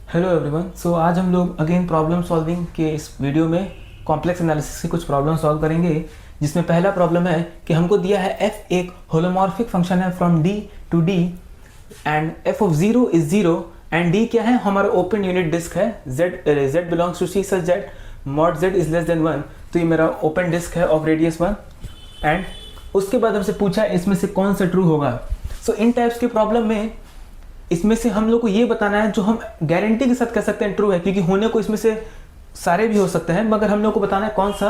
Hello everyone. सो आज हम लोग अगेन प्रॉब्लम सॉल्विंग के इस वीडियो में कॉम्प्लेक्स एनालिसिस के कुछ प्रॉब्लम सॉल्व करेंगे, जिसमें पहला प्रॉब्लम है कि हमको दिया है f एक होलोमॉर्फिक फंक्शन है फ्रॉम d to d and f of 0 is 0 and d क्या है, हमारा ओपन यूनिट डिस्क है, z belongs to c such that mod z is less than 1। तो ये मेरा ओपन डिस्क है ऑफ रेडियस 1 एंड उसके बाद हमसे पूछा इसमें से कौन सा ट्रू होगा। सो इन टाइप्स के प्रॉब्लम में इसमें से हम लोग को ये बताना है जो हम गारंटी के साथ कह सकते हैं ट्रू है, क्योंकि होने को इसमें से सारे भी हो सकते हैं, मगर हम लोग को बताना है कौन सा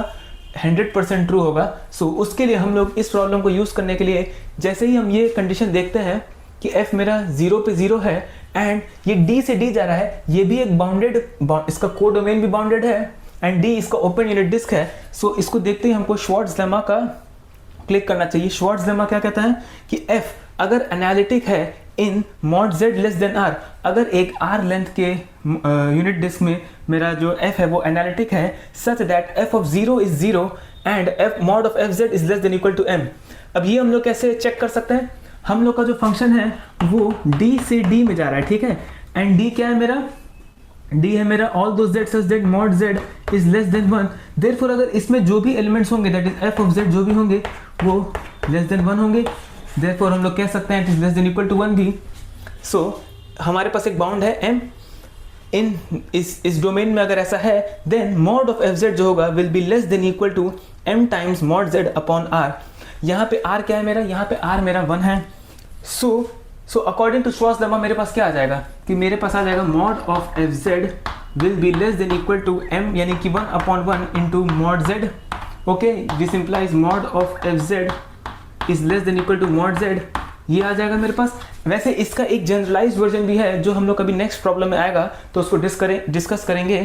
100% ट्रू होगा। सो उसके लिए हम लोग इस प्रॉब्लम को यूज़ करने के लिए जैसे ही हम ये कंडीशन देखते हैं कि f मेरा 0 पे 0 है एंड ये d से d जा रहा है, ये भी एक बाउंडेड, इसका को डोमेन भी बाउंडेड है एंड d इसका ओपन यूनिट डिस्क है। सो इसको देखते ही हमको श्वार्ट्ज लेमा का क्लिक करना चाहिए। श्वार्ट्ज लेमा क्या कहता है कि f अगर एनालिटिक है in mod z less than r, अगर एक r लेंथ के यूनिट डिस्क में मेरा जो f है वो एनालिटिक है such that f of 0 is 0 and f mod of f z is less than equal to m। अब ये हम लोग कैसे चेक कर सकते हैं, हम लोग का जो फंक्शन है वो d से d में जा रहा है, ठीक है, एंड d क्या है मेरा, d है मेरा ऑल दो z such that mod z is less than 1। Therefore अगर इसमें जो भी एलिमेंट्स होंगे that is f of z जो भी होंगे वो लेस देन 1 होंगे, देयरफॉर हम लोग कह सकते हैं it is less than equal to 1 भी। सो हमारे पास एक बाउंड है m इन इस डोमेन में, अगर ऐसा है देन मॉड ऑफ fz जो होगा will be less than equal to m times mod z upon r। यहाँ पे r क्या है मेरा, यहाँ पे r मेरा 1 है। So according to Schwarz lemma मेरे पास क्या आ जाएगा कि मेरे पास आ जाएगा mod of fz will be less than equal to m, यानी कि 1 upon 1 into mod z। Okay, this implies mod of fz is less than equal to mod z, ये आ जाएगा मेरे पास। वैसे इसका एक जनरलाइज्ड वर्जन भी है जो हम लोग कभी नेक्स्ट प्रॉब्लम में आएगा तो उसको डिस्कस करेंगे।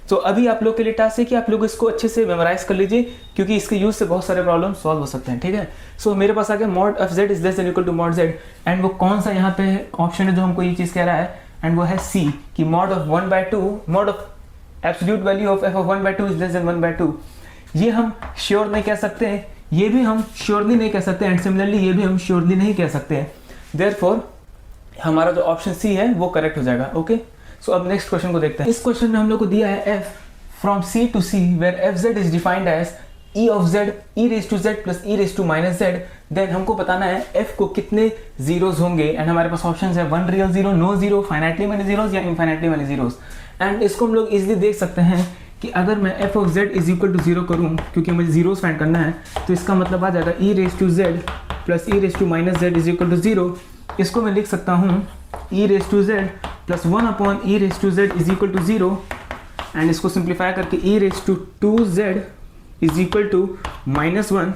तो अभी आप लोग के लिए टास्क है कि आप लोग इसको अच्छे से मेमोराइज कर लीजिए, क्योंकि इसके यूज से बहुत सारे प्रॉब्लम सॉल्व हो सकते हैं, ठीक है। सो मेरे पास आ गया mod of z is less than equal to mod z and वो कौन सा यहाँ पे ऑप्शन है जो हमको ये चीज़ कह रहा है, एंड वो है c कि mod of 1/2 mod of absolute value of f of 1/2 is less then 1/2। ये हम श्योर नहीं कह सकते हैं, ये भी हम श्योरली नहीं कह सकते एंड सिमिलरली ये भी हम श्योरली नहीं कह सकते हैं। देयरफॉर हमारा जो ऑप्शन सी है वो करेक्ट हो जाएगा। ओके, सो अब नेक्स्ट क्वेश्चन को देखते हैं। इस क्वेश्चन में हम लोग को दिया है f from c to c where fz is defined as e of z e raise to z plus e raise to minus z। Then हमको बताना है f को कितने जीरोज होंगे एंड हमारे पास ऑप्शन है 1 real zero, no zero, finitely many zeros या infinitely many zeros. And इसको हम लोग इजिली देख सकते हैं कि अगर मैं f of z is equal to 0 करूँ, क्योंकि मुझे जीरोस फाइंड करना है, तो इसका मतलब आ जाएगा e raise to z plus e raise to minus z is equal to 0। इसको मैं लिख सकता हूँ e raise to z plus 1 upon e raise to z is equal to 0 and इसको सिंप्लीफाई करके e raise to 2z is equal to minus 1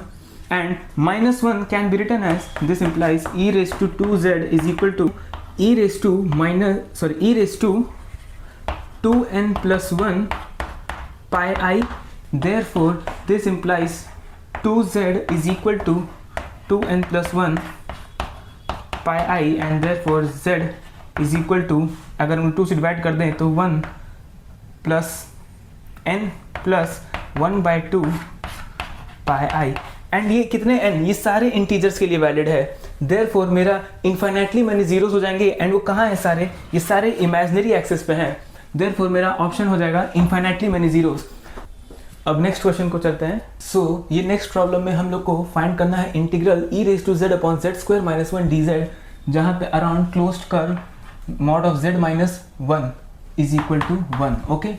and minus 1 can be written as this implies e raise to 2z is equal to e raise to 2n plus 1 pi I, therefore this implies 2z is equal to 2n plus 1 pi I and therefore z is equal to, अगर हम 2 से divide कर दें तो 1 plus n plus 1 by 2 pi I and ये कितने n, ये सारे इंटीजर्स के लिए वैलिड है। therefore मेरा इनफाइनाइटली मैनी जीरोस हो जाएंगे एंड वो कहाँ है सारे, ये सारे इमेजिनरी एक्सिस पे हैं। देयरफॉर मेरा ऑप्शन हो जाएगा इनफाइनाइटली मैनी जीरोस। अब नेक्स्ट क्वेश्चन को चलते हैं। सो ये नेक्स्ट प्रॉब्लम में हम लोग को फाइंड करना है integral e raise to z upon z square minus 1 dz, जहाँ पे around closed curve mod of z minus 1 is equal to 1। Okay,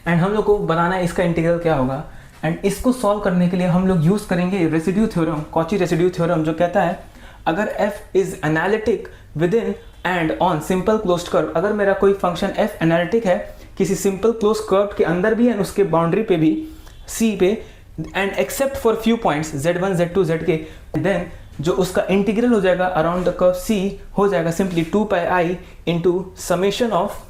and हम लोग को बनाना है इसका इंटीग्रल क्या होगा, एंड इसको सॉल्व करने के लिए हम लोग यूज़ करेंगे residue theorem, Cauchy residue theorem, जो कहता है अगर f is analytic with in and on simple closed curve, अगर मेरा कोई फंक्शन f एनालिटिक है किसी सिंपल क्लोज कर्व के अंदर भी एंड उसके बाउंड्री पे भी c पे and except for few points z1 z2 zk, then जो उसका इंटीग्रल हो जाएगा अराउंड द कर्व c हो जाएगा simply 2 pi I into summation of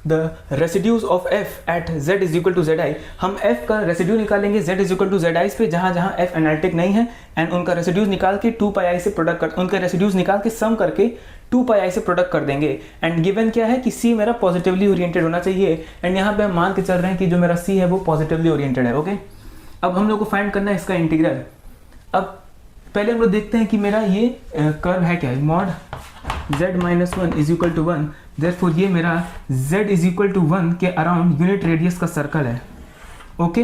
the residues of f at z is equal to zi। हम f का residue निकालेंगे z is equal to zi पे जहाँ जहाँ f एनालिटिक नहीं है एंड उनका रेसिड्यूज निकाल के 2 pi I से प्रोडक्ट कर, उनके रेसिड्यूज निकाल के सम करके 2 pi I से प्रोडक्ट कर देंगे। एंड गिवन क्या है कि c मेरा पॉजिटिवली ओरिएंटेड होना चाहिए एंड यहाँ पे हम मान के चल रहे हैं कि जो मेरा c है वो पॉजिटिवली ओरिएंटेड है। ओके, अब हम लोग को फाइंड करना है इसका इंटीग्रल। अब पहले हम लोग देखते हैं कि मेरा ये कर्व है क्या, mod z minus 1 is equal to 1, therefore ये मेरा z इज इक्वल टू 1 के अराउंड यूनिट रेडियस का सर्कल है। ओके,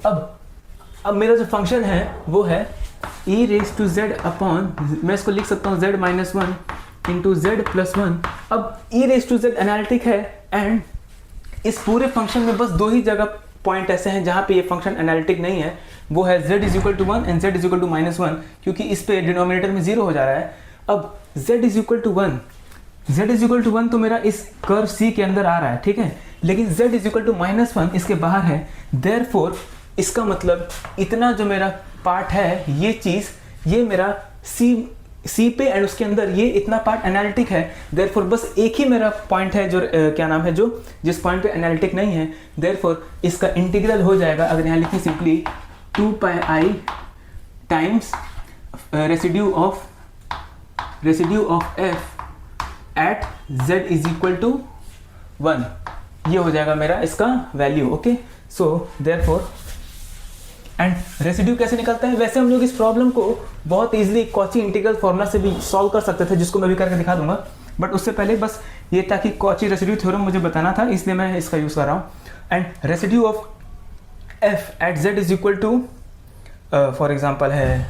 अब मेरा जो फंक्शन है वो है e raise to z upon, मैं इसको लिख सकता हूँ z minus 1 into Z plus 1। अब e raise to z analytic है एंड इस पूरे फंक्शन में बस दो ही जगह पॉइंट ऐसे हैं जहाँ पे ये फंक्शन एनालिटिक नहीं है, वो है z is equal to 1 and z is equal to minus 1, क्योंकि इस पे डिनोमिनेटर में 0 हो जा रहा है। अब z is equal to 1, z is equal to 1 तो मेरा इस कर्व C के अंदर आ रहा है, ठीक है, लेकिन z is equal to minus 1 इसके बाहर है। देयरफॉर इसका मतलब इतना जो मेरा पार्ट है, ये चीज़, ये मेरा C पे एंड उसके अंदर ये इतना पार्ट एनालिटिक है। देयरफॉर बस एक ही मेरा पॉइंट है जो क्या नाम है, जो जिस पॉइंट पे एनालिटिक नहीं है। देयरफॉर इसका इंटीग्रल हो जाएगा, अगर यहाँ लिखें simply 2 pi I times residue of f at z is equal to 1, ये हो जाएगा मेरा इसका value. Okay, so therefore and residue कैसे निकलता है, वैसे हम लोग इस प्रॉब्लम को बहुत इजीली कॉची इंटीग्रल फॉर्मूला से भी सॉल्व कर सकते थे, जिसको मैं भी करके दिखा दूंगा, बट उससे पहले बस ये था कि कॉची रेसिड्यू थ्योरम मुझे बताना था, इसलिए मैं इसका यूज़ कर रहा हूँ। And residue of f at z is equal to, for example है,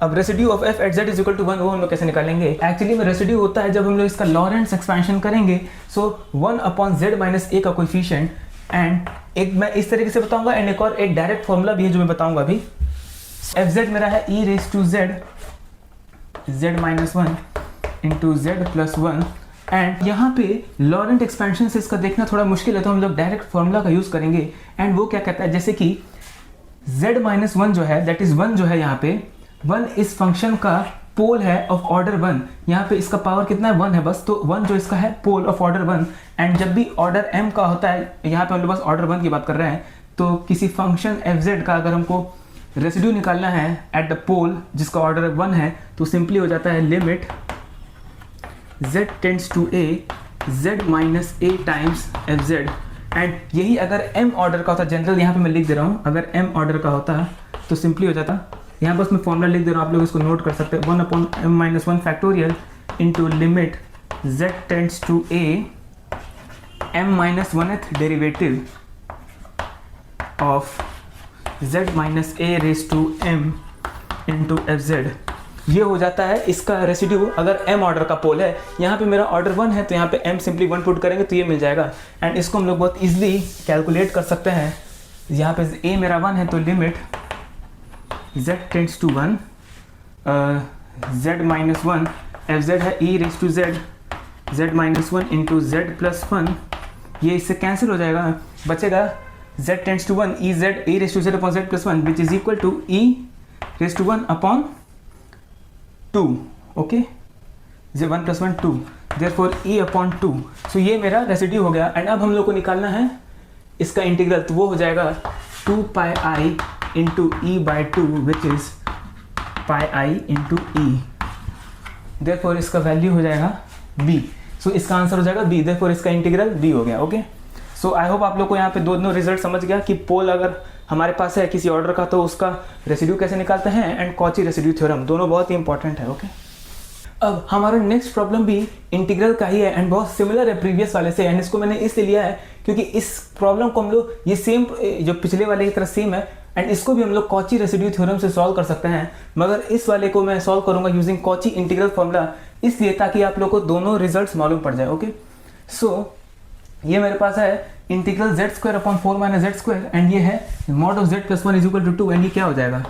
अब residue of f at z is equal to 1 वो हम लोग कैसे निकालेंगे। एक्चुअली में रेसिड्यू होता है जब हम लोग इसका लॉरेंट्ज एक्सपेंशन करेंगे, सो 1 अपॉन z माइनस a का कोएफिशिएंट, एंड एक मैं इस तरीके से बताऊंगा एंड एक और एक डायरेक्ट फॉर्मूला भी है जो मैं बताऊंगा अभी। fz मेरा है e raise to z minus 1 into z plus 1, and यहाँ पे लॉरेंट एक्सपेंशन से इसका देखना थोड़ा मुश्किल है, तो हम लोग डायरेक्ट फॉर्मूला का यूज़ करेंगे। एंड वो क्या कहता है, जैसे कि z माइनस 1 जो है, दैट इज़ 1 जो है, यहाँ पे 1 इस फंक्शन का पोल है ऑफ ऑर्डर 1, यहाँ पे इसका पावर कितना है, 1 है बस, तो 1 जो इसका है पोल ऑफ ऑर्डर 1। एंड जब भी ऑर्डर m का होता है, यहाँ पे हम लोग बस ऑर्डर 1 की बात कर रहे हैं, तो किसी फंक्शन fz का अगर हमको रेसिड्यू निकालना है एट द पोल जिसका ऑर्डर 1 है, तो सिंपली हो जाता है limit z tends to a z minus a times fz। And यही अगर m ऑर्डर का होता, जनरल यहाँ पे मैं लिख दे रहा हूँ, अगर m ऑर्डर का होता तो सिंपली हो जाता, यहाँ बस मैं फॉर्मूला लिख दे रहा हूँ, आप लोग इसको नोट कर सकते हैं, 1 upon m minus 1 factorial into limit z tends to a m minus 1th derivative of z minus a raise to m into fz। ये हो जाता है इसका रेसिड्यू अगर m ऑर्डर का पोल है। यहाँ पे मेरा ऑर्डर 1 है, तो यहाँ पे m सिंपली 1 पुट करेंगे तो ये मिल जाएगा। एंड इसको हम लोग बहुत इजीली कैलकुलेट कर सकते हैं। यहाँ पे a मेरा 1 है, तो limit z tends to 1 z minus 1 fz है e raise to z minus 1 into z plus 1, ये इससे कैंसिल हो जाएगा, बचेगा z tends to 1 e raise to z upon z plus 1 which is equal to e raise to 1 upon 2। Okay, 1 plus 1 2, therefore e upon 2। So ये मेरा residue हो गया। And अब हम लोग को निकालना है इसका इंटीग्रल, तो वो हो जाएगा 2 pi i into e by 2 which is pi i into e. Therefore इसका वैल्यू हो जाएगा b। सो इसका आंसर हो जाएगा b, देयरफॉर इसका इंटीग्रल b हो गया। ओके, सो आई होप आप लोग को यहाँ पे दोनों रिजल्ट समझ गया कि पोल अगर हमारे पास है किसी ऑर्डर का तो उसका रेसिड्यू कैसे निकालते हैं, एंड कॉची रेसिड्यू थ्योरम, दोनों बहुत ही इंपॉर्टेंट है। ओके, अब हमारा नेक्स्ट प्रॉब्लम भी इंटीग्रल का ही है एंड बहुत सिमिलर है प्रीवियस वाले से। एंड इसको मैंने इसलिए लिया है क्योंकि इस प्रॉब्लम को हम लोग ये सेम जो पिछले वाले की तरह सेम है, एंड इसको भी हम लोग कॉची रेसिड्यू थ्योरम से सॉल्व कर सकते हैं, मगर इस वाले को मैं सॉल्व करूंगा यूजिंग कॉची इंटीग्रल फॉर्मूला, इसलिए ताकि आप लोग को दोनों रिजल्ट्स मालूम पड़ जाए। ओके, सो ये मेरे पास है integral z square upon 4 minus z square, and ये है mod of z plus 1 is equal to 2। And ये क्या हो जाएगा,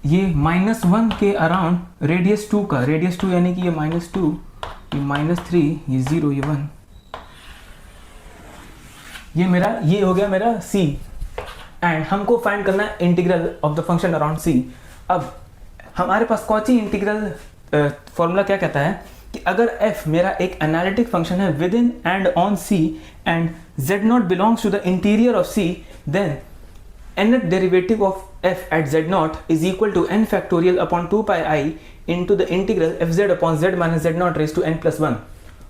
ये -1 के अराउंड रेडियस 2 का, रेडियस 2 यानी कि ये -2, ये -3, ये 0, ये 1, ये मेरा ये हो गया मेरा c। एंड हमको फाइंड करना है integral of the function around c। अब हमारे पास कॉची इंटीग्रल फॉर्मूला क्या कहता है कि अगर f मेरा एक एनालिटिक फंक्शन है within and on c and z not belongs to the interior of c, then nth derivative of f at z not is equal to n factorial upon 2 pi i into the integral fz upon z minus z not raise to n plus 1।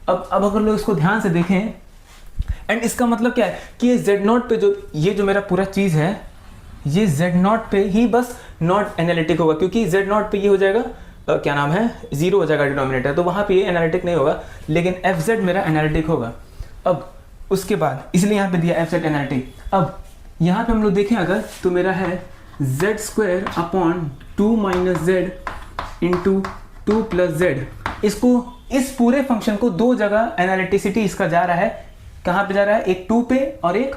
अब अगर लोग इसको ध्यान से देखें, and इसका मतलब क्या है कि ये z नॉट पे जो ये जो मेरा पूरा चीज़ है, ये z नॉट पे ही बस नॉट एनालिटिक होगा, क्योंकि z नॉट पे ये हो जाएगा क्या नाम है, 0 हो जाएगा डिनोमिनेटर, तो वहाँ पे ये एनालिटिक नहीं होगा, लेकिन FZ मेरा एनालिटिक होगा। अब उसके बाद इसलिए यहाँ पे दिया FZ एनालिटिक। अब यहाँ पे हम लोग देखें अगर, तो मेरा है Z² upon 2 - Z into 2 + Z। इसको, इस पूरे फंक्शन को दो जगह एनालिटिसिटी इसका जा रहा है। कहाँ पे जा रहा है, एक 2 पे और एक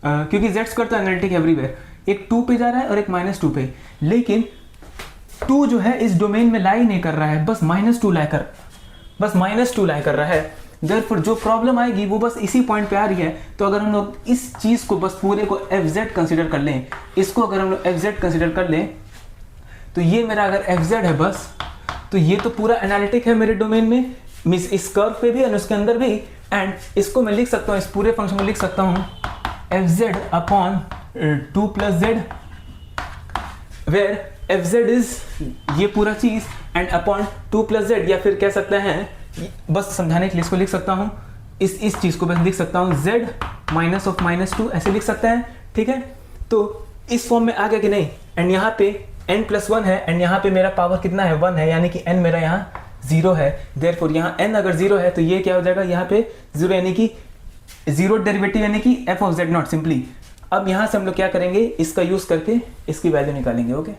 क्योंकि Z² तो एनालिटिक एवरीवेयर, एक 2 पे जा रहा है और एक -2 पे, लेकिन 2 जो है इस डोमेन में लाई नहीं कर रहा है, बस -2 लाई कर रहा है। देयरफॉर जो प्रॉब्लम आएगी वो बस इसी पॉइंट पे आ रही है। तो अगर हम लोग इस चीज़ को बस पूरे को FZ कंसिडर कर लें, इसको अगर हम लोग FZ कंसिडर कर लें, तो ये मेरा अगर FZ है बस, तो ये तो पूरा एनालिटिक है मेरे डोमेन में, मींस इस कर्व पे भी और उसके अंदर भी। एंड इसको मैं लिख सकता हूँ, इस पूरे फंक्शन को लिख सकता हूँ FZ upon 2 + Z, where FZ is ये पूरा चीज़ एंड अपॉन 2 + Z, या फिर कह सकते हैं, बस समझाने के लिए इसको लिख सकता हूँ, इस चीज़ को बस लिख सकता हूँ Z -(-2) ऐसे लिख सकते हैं, ठीक है। तो इस फॉर्म में आ गया कि नहीं। एंड यहाँ पे n+1 है एंड यहाँ पे मेरा पावर कितना है, 1 है, यानी कि n मेरा यहाँ 0 है। देयरफॉर यहाँ n अगर 0 है तो ये क्या हो जाएगा, यहाँ पे 0 यानी कि 0 डेरिवेटिव यानी कि f(Z0) सिंपली। अब यहाँ से हम लोग क्या करेंगे, इसका यूज करके इसकी वैल्यू निकालेंगे। Okay,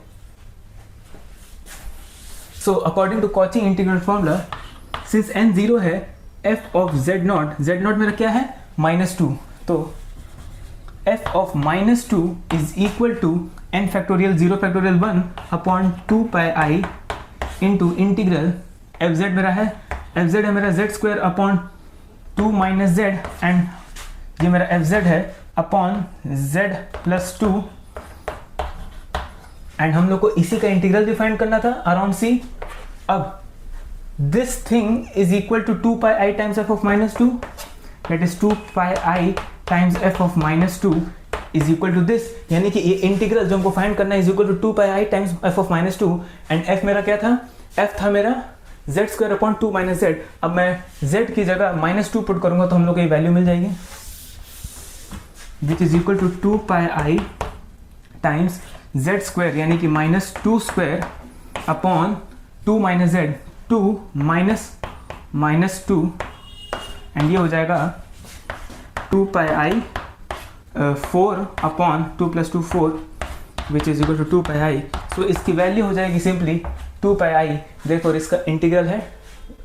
so according to Cauchy integral formula, since n 0 है, f(Z0) मेरा क्या है, -2, तो f(-2) is equal to n factorial 0 factorial 1 upon 2 πi into integral FZ मेरा है, FZ है मेरा Z² अपॉन 2 - Z एंड ये मेरा FZ है अपॉन Z + 2 एंड हम लोग को इसी का इंटीग्रल डिफाइन करना था अराउंड C। अब this thing is equal to 2 πi times f(-2), that is 2 πi times f(-2) is equal to this, यानी कि ये इंटीग्रल जो हमको फाइंड करना है is equal to 2 πi times f(-2) and f मेरा क्या था, f था मेरा Z² अपॉन 2 - Z। अब मैं Z की जगह -2 पुट करूंगा तो हम लोग को ये वैल्यू मिल जाएगी, which is equal to 2 πi times Z² यानी कि -2² अपॉन 2 - Z, 2 -2 एंड ये हो जाएगा 2 πi 4 upon 2 + 2 4 which is equal to 2 πi। So इसकी वैल्यू हो जाएगी सिंपली 2 πi, देखो इसका इंटीग्रल है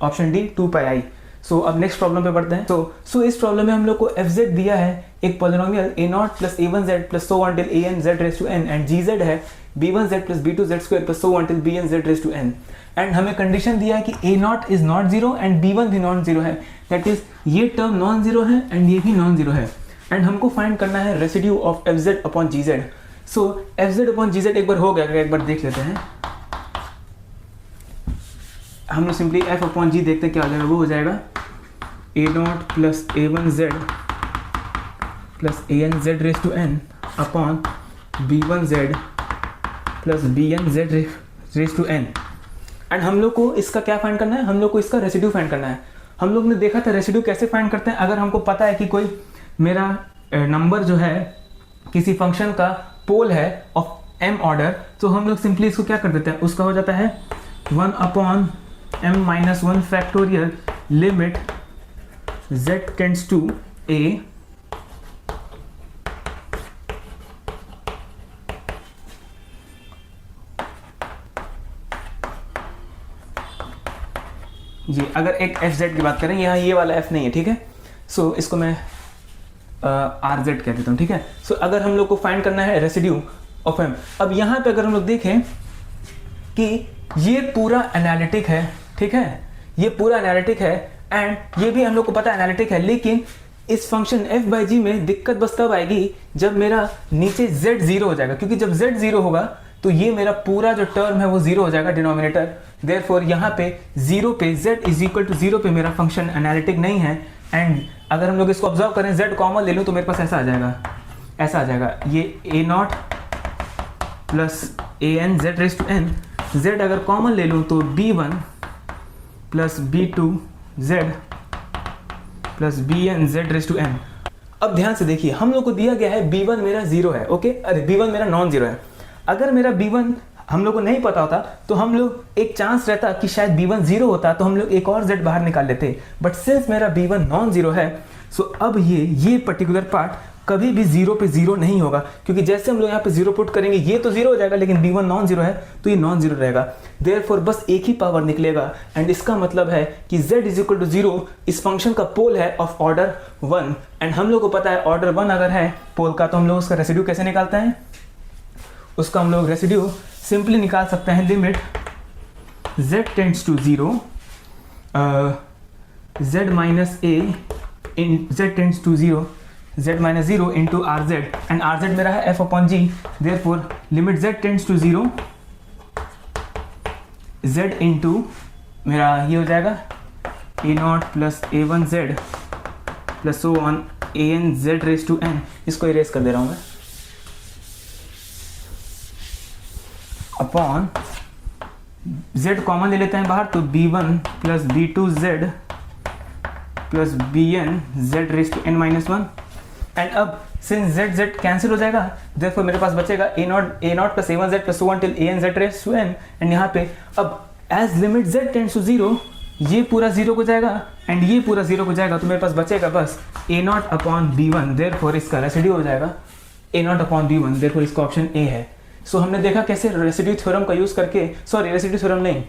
ऑप्शन डी 2 πi। सो अब नेक्स्ट प्रॉब्लम पे बढ़ते हैं। सो इस प्रॉब्लम में हम लोग को FZ दिया है एक polynomial a0 + a1z + so on till an(z)n and GZ है b1z + b2z² + so on till bn(z)n and हमें कंडीशन दिया है कि a0 is not 0 and b1 भी नॉन 0 है, दैट इज ये टर्म नॉन 0 है एंड ये भी नॉन 0 है एंड हमको फाइंड करना है residue of FZ upon GZ। So FZ upon GZ एक बार हो गया, एक बार देख लेते हैं हम लोग, सिंपली f अपॉन g देखते हैं क्या हो जाएगा, वो हो जाएगा a0 + a1z + an(z)n upon b1z + bn(z)n and हम लोग को इसका क्या फाइंड करना है, हम लोग को इसका रेसिड्यू फाइंड करना है। हम लोग ने देखा था रेसिड्यू कैसे फाइंड करते हैं, अगर हमको पता है कि कोई मेरा नंबर जो है किसी फंक्शन का पोल है ऑफ m ऑर्डर, तो हम लोग सिंपली इसको क्या कर देते हैं, उसका हो जाता है 1 upon m-1 factorial limit z tends to a जी। अगर एक FZ की बात करें, यहाँ ये वाला f नहीं है, ठीक है। सो इसको मैं RZ कह देता हूँ, ठीक है। सो अगर हम लोग को फाइंड करना है रेसिड्यू ऑफ m, अब यहाँ पे अगर हम लोग देखें कि ये पूरा एनालिटिक है, ठीक है, ये पूरा एनालिटिक है एंड ये भी हम लोग को पता है एनालिटिक है, लेकिन इस फंक्शन f/g में दिक्कत बस तब आएगी जब मेरा नीचे z 0 हो जाएगा, क्योंकि जब z 0 होगा तो ये मेरा पूरा जो टर्म है वो 0 हो जाएगा डिनोमिनेटर। देयरफॉर यहाँ पे 0 पे z इज इक्वल टू 0 पे मेरा फंक्शन एनालिटिक नहीं है एंड अगर हम लोग इसको ऑब्जर्व करें, z कॉमन ले लूँ तो मेरे पास ऐसा आ जाएगा, ऐसा आ जाएगा, ये a0 + an(z)n, z अगर कॉमन ले लूँ तो b1 + b2z + bn(z)n। अब ध्यान से देखिए, हम लोग को दिया गया है b1 मेरा 0 है, ओके, अरे b1 मेरा नॉन 0 है। अगर मेरा b1 हम लोग को नहीं पता होता तो हम लोग एक चांस रहता कि शायद b1 0 होता तो हम लोग एक और z बाहर निकाल लेते, बट सिंस मेरा b1 नॉन जीरो है सो अब ये पर्टिकुलर पार्ट कभी भी 0 पे 0 नहीं होगा, क्योंकि जैसे हम लोग यहाँ पे 0 पुट करेंगे ये तो 0 हो जाएगा, लेकिन b1 नॉन जीरो है तो ये नॉन जीरो रहेगा। देयरफॉर बस एक ही पावर निकलेगा एंड इसका मतलब है कि z इज इक्वल टू 0 इस फंक्शन का पोल है ऑफ ऑर्डर 1 एंड हम लोग को पता है ऑर्डर 1 अगर है पोल का तो हम लोग उसका रेसिड्यू कैसे निकालते हैं, उसका हम लोग रेसिड्यू सिंपली निकाल सकते हैं limit z tends to 0 z minus a in z tends to 0 z minus 0 into R Z and R Z मेरा है f upon g, therefore limit z tends to 0 z into मेरा ये हो जाएगा a not plus A one Z plus so on A N Z raise to n, इसको erase कर दे रहा हूँ मैं, अपॉन z कॉमन ले लेते हैं बाहर तो b1 plus b2 z plus bn z raise to n minus 1 and अब सिंस z z कैंसिल हो जाएगा देयरफॉर मेरे पास बचेगा a not plus a1 z प्लस so on till a n z raise to n and यहाँ पे अब as limit z tends to 0 ये पूरा 0 हो जाएगा एंड ये पूरा 0 हो जाएगा तो मेरे पास बचेगा बस a not upon b1, therefore इसका रेसिड्यू हो जाएगा a not upon b1, therefore इसका ऑप्शन a है। सो हमने देखा कैसे रेसिड्यू थ्योरम का यूज़ करके, सॉरी रेसिड्यू थ्योरम नहीं,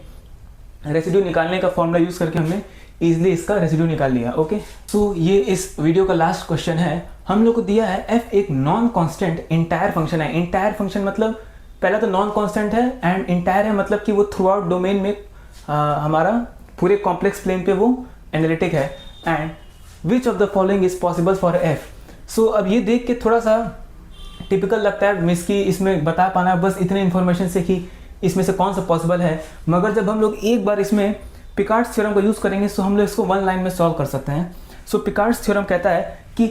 रेसिड्यू निकालने का फॉर्मूला यूज़ करके हमने इजीली इसका रेसिड्यू निकाल लिया। ओके, सो ये इस वीडियो का लास्ट क्वेश्चन है। हम लोग को दिया है f एक नॉन कांस्टेंट इंटायर फंक्शन है। इंटायर फंक्शन मतलब पहला तो नॉन कांस्टेंट है एंड इंटायर है मतलब कि वो थ्रू आउट डोमेन में हमारा पूरे कॉम्प्लेक्स प्लेन पे वो एनालिटिक है and which of the following is possible for f। सो अब ये देख के थोड़ा सा टिपिकल लगता है मिस की इसमें बता पाना बस इतने इन्फॉर्मेशन से कि इसमें से कौन सा पॉसिबल है, मगर जब हम लोग एक बार इसमें पिकार्ड्स थ्योरम का यूज़ करेंगे तो हम लोग इसको वन लाइन में सॉल्व कर सकते हैं। सो पिकार्ड्स थ्योरम कहता है कि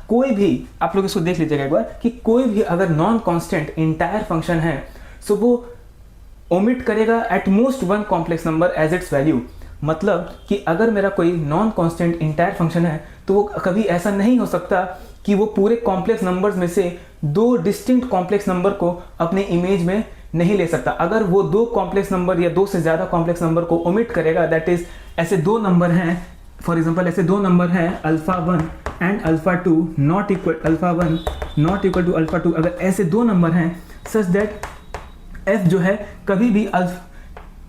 कोई भी, आप लोग इसको देख लीजिएगा एक बार, कि कोई भी अगर नॉन कांस्टेंट इंटायर फंक्शन है सो वो ओमिट करेगा at most one complex number as its value. मतलब कि अगर मेरा कोई नॉन कांस्टेंट इंटायर फंक्शन है तो वो कभी ऐसा नहीं हो सकता कि वो पूरे कॉम्प्लेक्स नंबर्स में से दो डिस्टिंक्ट कॉम्प्लेक्स नंबर को अपने इमेज में नहीं ले सकता। अगर वो दो कॉम्प्लेक्स नंबर या दो से ज़्यादा कॉम्प्लेक्स नंबर को ओमिट करेगा, दैट इज ऐसे दो नंबर हैं, फॉर एग्जांपल ऐसे दो नंबर हैं alpha 1 and alpha 2 not equal, alpha 1 not equal to alpha 2, अगर ऐसे दो नंबर हैं सच दैट f जो है कभी भी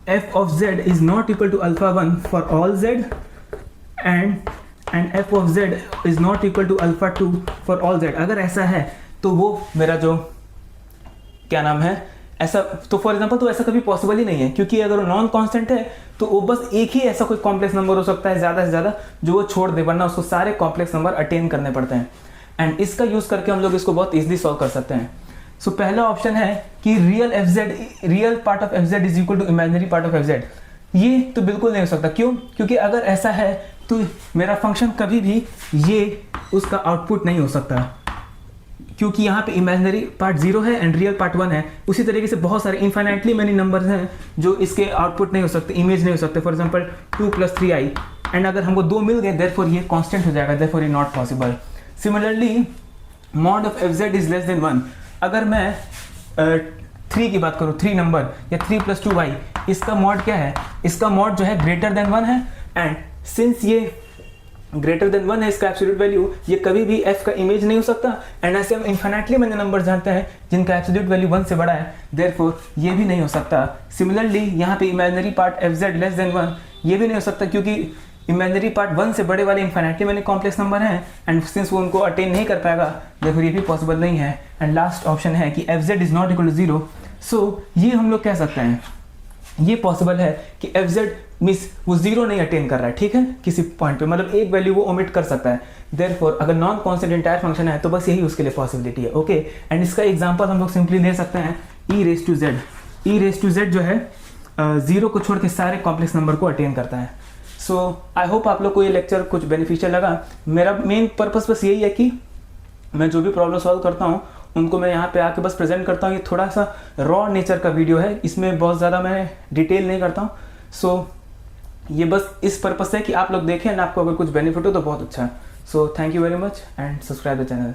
f of z is not equal to alpha 1 for all z and f of z is not equal to alpha 2 for all z, अगर ऐसा है तो वो मेरा जो क्या नाम है ऐसा, तो फॉर एग्जांपल तो ऐसा कभी पॉसिबल ही नहीं है, क्योंकि अगर वो नॉन कांस्टेंट है तो वो बस एक ही ऐसा कोई कॉम्प्लेक्स नंबर हो सकता है ज़्यादा से ज़्यादा जो वो छोड़ दे, वरना उसको सारे कॉम्प्लेक्स नंबर अटेन करने पड़ते हैं एंड इसका यूज़ करके हम लोग इसको बहुत ईजिली सॉल्व कर सकते हैं। सो पहला ऑप्शन है कि real part of F Z is equal to imaginary part of F Z. ये तो बिल्कुल नहीं हो सकता, क्यों? क्योंकि अगर ऐसा है तो मेरा फंक्शन कभी भी ये उसका आउटपुट नहीं हो सकता, क्योंकि यहाँ पे इमेजिनरी पार्ट 0 है एंड रियल पार्ट 1 है। उसी तरीके से बहुत सारे इन्फाइनाइटली मेनी नंबर्स हैं जो इसके आउटपुट नहीं हो सकते, इमेज नहीं हो सकते। फॉर एग्जांपल 2 + 3i एंड अगर हमको 2 मिल गए देयरफॉर ये कांस्टेंट हो जाएगा, देयरफॉर ये not possible. Similarly mod of F Z is less than 1, अगर मैं 3 की बात करूँ, 3 नंबर या 3 + 2y, इसका मॉड क्या है? इसका मॉड जो है ग्रेटर देन 1 है एंड सिंस ये ग्रेटर देन 1 है इसका एब्सोल्यूट वैल्यू, ये कभी भी f का इमेज नहीं हो सकता एंड ऐसे हम इन्फिनिटली मैंने नंबर जानते हैं जिनका एब्सोल्यूट वैल्यू 1 से बड़ा है, देयरफॉर ये भी नहीं हो सकता। सिमिलरली यहाँ पे imaginary part F Z less than 1, ये भी नहीं हो सकता क्योंकि इमेजिनरी पार्ट 1 से बड़े वाले इन्फिनिटली मैंने कॉम्प्लेक्स नंबर हैं एंड सिंस वो उनको अटेन नहीं कर पाएगा देयरफॉर ये भी पॉसिबल नहीं है। एंड लास्ट ऑप्शन है कि F Z is not equal to 0। So ये हम लोग कह सकते हैं ये पॉसिबल है कि एफ जेड मीन्स वो 0 नहीं अटेन कर रहा है, ठीक है, किसी पॉइंट पे, मतलब एक वैल्यू वो ओमिट कर सकता है। देयरफॉर अगर नॉन कांस्टेंट इंटायर फंक्शन है तो बस यही उसके लिए पॉसिबिलिटी है। ओके, एंड इसका एग्जांपल हम लोग सिंपली ले सकते हैं e raise to Z. e raise to Z जो है 0 को छोड़ के सारे कॉम्प्लेक्स नंबर को अटेन करता है। सो आई होप आप लोग को ये लेक्चर कुछ बेनिफिशियल लगा। मेरा मेन पर्पस बस यही है कि मैं जो भी प्रॉब्लम सॉल्व करता हूँ उनको मैं यहाँ पे आके बस प्रेजेंट करता हूँ। ये थोड़ा सा रॉ नेचर का वीडियो है, इसमें बहुत ज़्यादा मैं डिटेल नहीं करता हूँ। सो ये बस इस पर्पस से कि आप लोग देखें एंड आपको अगर कुछ बेनिफिट हो तो बहुत अच्छा है। So thank you very much and subscribe the channel.